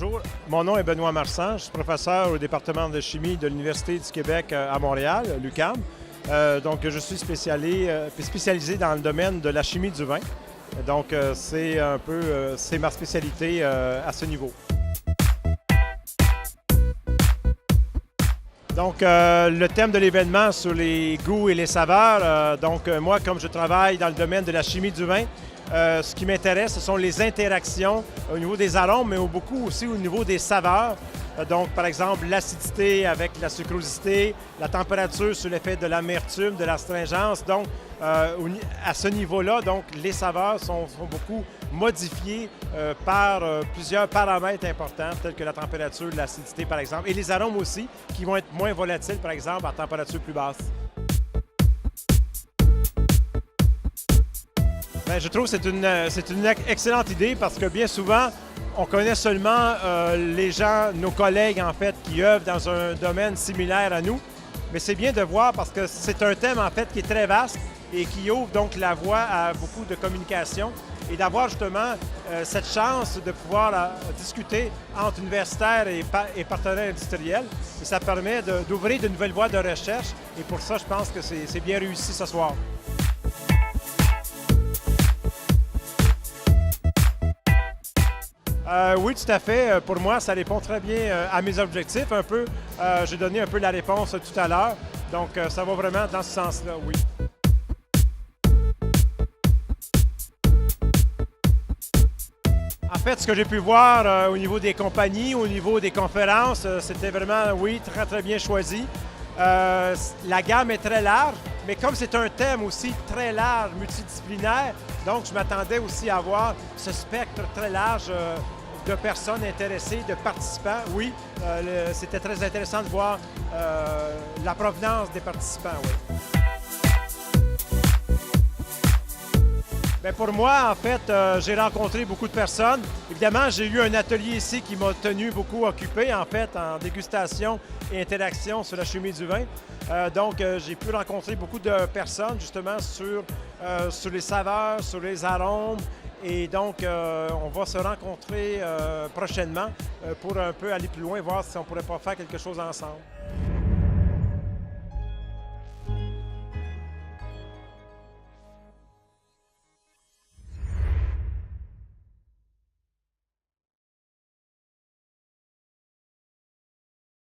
Bonjour, mon nom est Benoît Marsan, je suis professeur au département de chimie de l'Université du Québec à Montréal, l'UQAM. Donc, je suis spécialisé dans le domaine de la chimie du vin. Donc, c'est ma spécialité à ce niveau. Donc, le thème de l'événement sur les goûts et les saveurs. Moi, comme je travaille dans le domaine de la chimie du vin, ce qui m'intéresse, ce sont les interactions au niveau des arômes, mais beaucoup aussi au niveau des saveurs. Donc, par exemple, l'acidité avec la sucrosité, la température sur l'effet de l'amertume, de l'astringence. Donc, à ce niveau-là, donc, les saveurs sont beaucoup modifiées par plusieurs paramètres importants, tels que la température, l'acidité, par exemple, et les arômes aussi, qui vont être moins volatiles, par exemple, à température plus basse. Bien, je trouve que c'est une excellente idée parce que bien souvent, on connaît seulement les gens, nos collègues en fait, qui œuvrent dans un domaine similaire à nous. Mais c'est bien de voir parce que c'est un thème en fait qui est très vaste et qui ouvre donc la voie à beaucoup de communication et d'avoir justement cette chance de pouvoir discuter entre universitaires et partenaires industriels. Et ça permet d'ouvrir de nouvelles voies de recherche et pour ça, je pense que c'est bien réussi ce soir. Oui, tout à fait. Pour moi, ça répond très bien à mes objectifs. J'ai donné un peu la réponse tout à l'heure. Donc, ça va vraiment dans ce sens-là, oui. En fait, ce que j'ai pu voir au niveau des compagnies, au niveau des conférences, c'était vraiment, oui, très, très bien choisi. La gamme est très large, mais comme c'est un thème aussi très large, multidisciplinaire, donc je m'attendais aussi à avoir ce spectre très large de personnes intéressées, de participants. Oui, c'était très intéressant de voir la provenance des participants. Oui. Bien, pour moi, en fait, j'ai rencontré beaucoup de personnes. Évidemment, j'ai eu un atelier ici qui m'a tenu beaucoup occupé, en fait, en dégustation et interaction sur la chimie du vin. J'ai pu rencontrer beaucoup de personnes, justement, sur les saveurs, sur les arômes. Et donc, on va se rencontrer prochainement pour un peu aller plus loin, voir si on ne pourrait pas faire quelque chose ensemble.